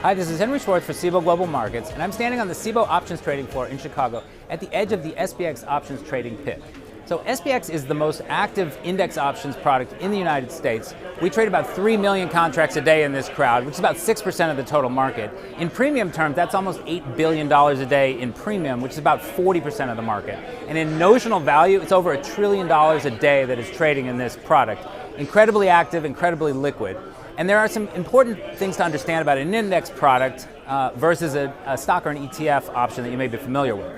Hi, this is Henry Schwartz for Webull Global Markets, and I'm standing on the Webull options trading floor in Chicago at the edge of the SPX options trading pit. So SPX is the most active index options product in the United States. We trade about 3 million contracts a day in this crowd, which is about 6% of the total market. In premium terms, that's almost $8 billion a day in premium, which is about 40% of the market. And in notional value, it's over $1 trillion a day that is trading in this product. Incredibly active, incredibly liquid. And there are some important things to understand about an index product versus a stock or an ETF option that you may be familiar with.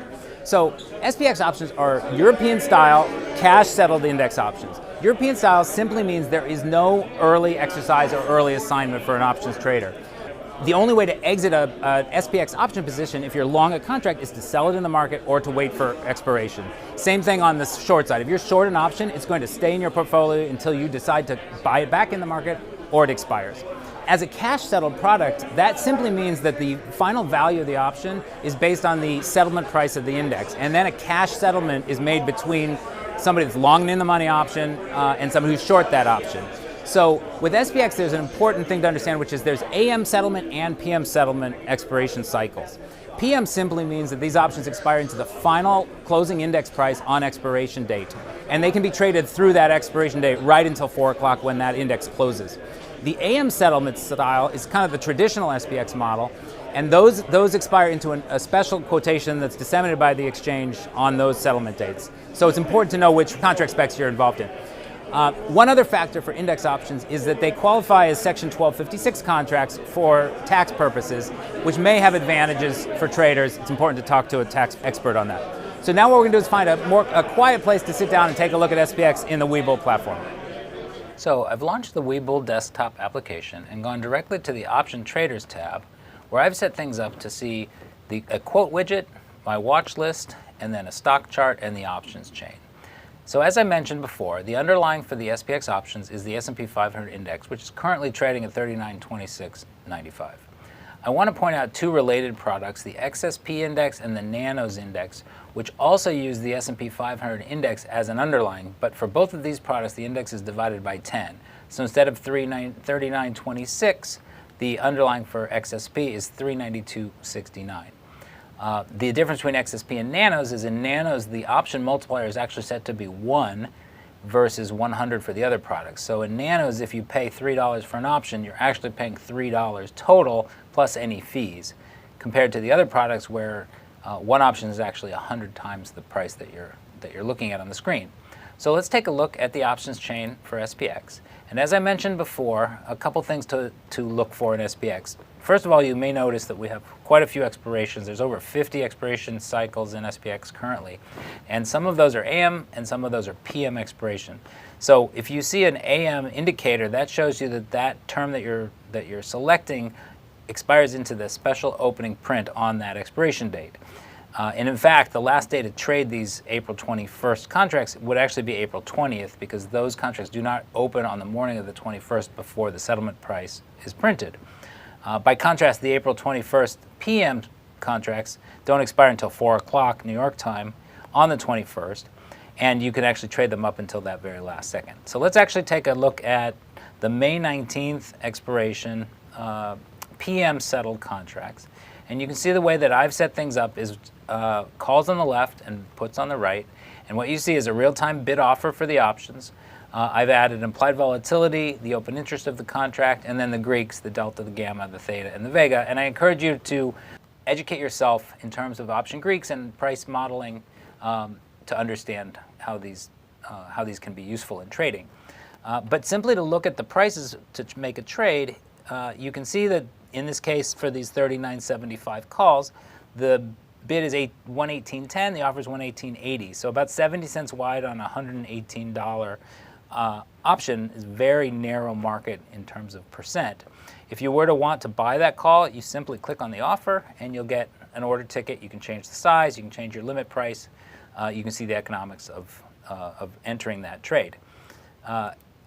So SPX options are European-style, cash-settled index options. European-style simply means there is no early exercise or early assignment for an options trader. The only way to exit a SPX option position if you're long a contract is to sell it in the market or to wait for expiration. Same thing on the short side. If you're short an option, it's going to stay in your portfolio until you decide to buy it back in the market or it expires. As a cash-settled product, that simply means that the final value of the option is based on the settlement price of the index, and then a cash settlement is made between somebody that's long in the money option and somebody who's short that option. So with SPX, there's an important thing to understand, which is there's AM settlement and PM settlement expiration cycles. PM simply means that these options expire into the final closing index price on expiration date, and they can be traded through that expiration date right until 4 o'clock when that index closes. The AM settlement style is kind of the traditional SPX model, and those expire into a special quotation that's disseminated by the exchange on those settlement dates. So it's important to know which contract specs you're involved in. One other factor for index options is that they qualify as Section 1256 contracts for tax purposes, which may have advantages for traders. It's important to talk to a tax expert on that. So now what we're going to do is find a quiet place to sit down and take a look at SPX in the Webull platform. So I've launched the Webull desktop application and gone directly to the Option Traders tab, where I've set things up to see a quote widget, my watch list, and then a stock chart and the options chain. So as I mentioned before, the underlying for the SPX options is the S&P 500 index, which is currently trading at 3926.95. I want to point out two related products, the XSP index and the Nanos index, which also use the S&P 500 index as an underlying, but for both of these products, the index is divided by 10. So instead of 3926, the underlying for XSP is 392.69. The difference between XSP and Nanos is in Nanos, the option multiplier is actually set to be 1 versus 100 for the other products. So in Nanos, if you pay $3 for an option, you're actually paying $3 total plus any fees, compared to the other products where one option is actually 100 times the price that you're looking at on the screen. So let's take a look at the options chain for SPX. And as I mentioned before, a couple things to look for in SPX. First of all, you may notice that we have quite a few expirations. There's over 50 expiration cycles in SPX currently. And some of those are AM and some of those are PM expiration. So if you see an AM indicator, that shows you that that term that you're selecting expires into the special opening print on that expiration date. And in fact, the last day to trade these April 21st contracts would actually be April 20th, because those contracts do not open on the morning of the 21st before the settlement price is printed. By contrast, the April 21st PM contracts don't expire until 4 o'clock New York time on the 21st, and you can actually trade them up until that very last second. So let's actually take a look at the May 19th expiration PM settled contracts. And you can see the way that I've set things up is calls on the left and puts on the right. And what you see is a real-time bid offer for the options. I've added implied volatility, the open interest of the contract, and then the Greeks, the delta, the gamma, the theta, and the vega. And I encourage you to educate yourself in terms of option Greeks and price modeling to understand how these can be useful in trading. But simply to look at the prices to make a trade, you can see that in this case, for these 39.75 calls, the bid is 118.10, the offer is 118.80. So about 70 cents wide on a $118 option is very narrow market in terms of percent. If you were to want to buy that call, you simply click on the offer and you'll get an order ticket. You can change the size, you can change your limit price, you can see the economics of entering that trade.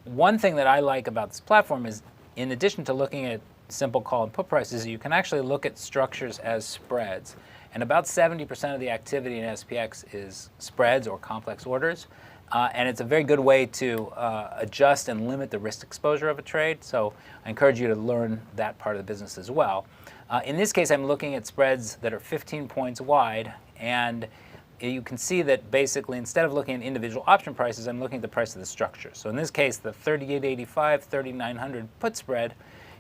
One thing that I like about this platform is, in addition to looking at simple call and put prices, you can actually look at structures as spreads. And about 70% of the activity in SPX is spreads or complex orders. And it's a very good way to adjust and limit the risk exposure of a trade. So I encourage you to learn that part of the business as well. In this case, I'm looking at spreads that are 15 points wide, and you can see that basically instead of looking at individual option prices, I'm looking at the price of the structure. So in this case, the 3885, 3900 put spread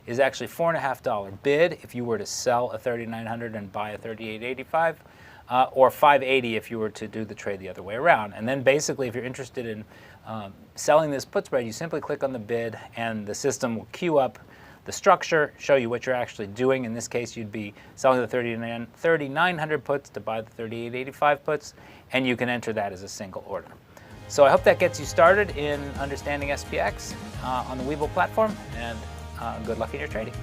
is actually $4.50 bid if you were to sell a 3900 and buy a 3885, or 580 if you were to do the trade the other way around. And then basically if you're interested in selling this put spread, you simply click on the bid and the system will queue up the structure, show you what you're actually doing. In this case, you'd be selling the 3900 puts to buy the 3885 puts, and you can enter that as a single order. So I hope that gets you started in understanding SPX on the Webull platform, and good luck in your trading.